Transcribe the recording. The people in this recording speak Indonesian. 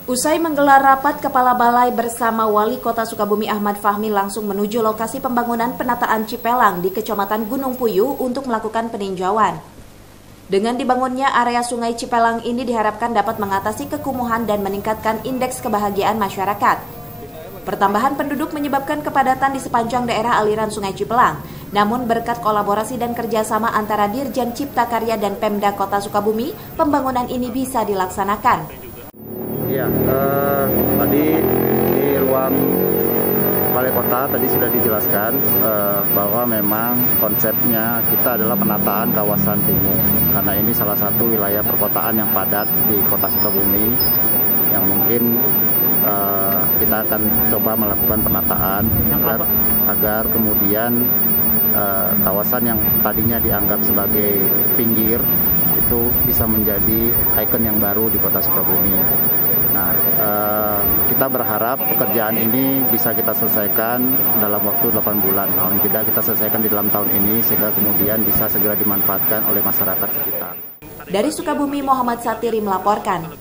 Usai menggelar rapat, Kepala Balai bersama Wali Kota Sukabumi Ahmad Fahmi langsung menuju lokasi pembangunan penataan Cipelang di Kecamatan Gunung Puyuh untuk melakukan peninjauan. Dengan dibangunnya area Sungai Cipelang ini diharapkan dapat mengatasi kekumuhan dan meningkatkan indeks kebahagiaan masyarakat. Pertambahan penduduk menyebabkan kepadatan di sepanjang daerah aliran Sungai Cipelang. Namun berkat kolaborasi dan kerjasama antara Dirjen Cipta Karya dan Pemda Kota Sukabumi, pembangunan ini bisa dilaksanakan. Ya, tadi di ruang Balai Kota tadi sudah dijelaskan bahwa memang konsepnya kita adalah penataan kawasan kumuh. Karena ini salah satu wilayah perkotaan yang padat di Kota Sukabumi yang mungkin kita akan coba melakukan penataan agar kemudian kawasan yang tadinya dianggap sebagai pinggir itu bisa menjadi ikon yang baru di Kota Sukabumi. Nah, kita berharap pekerjaan ini bisa kita selesaikan dalam waktu 8 bulan. Paling tidak kita selesaikan di dalam tahun ini sehingga kemudian bisa segera dimanfaatkan oleh masyarakat sekitar. Dari Sukabumi, Muhammad Satiri melaporkan.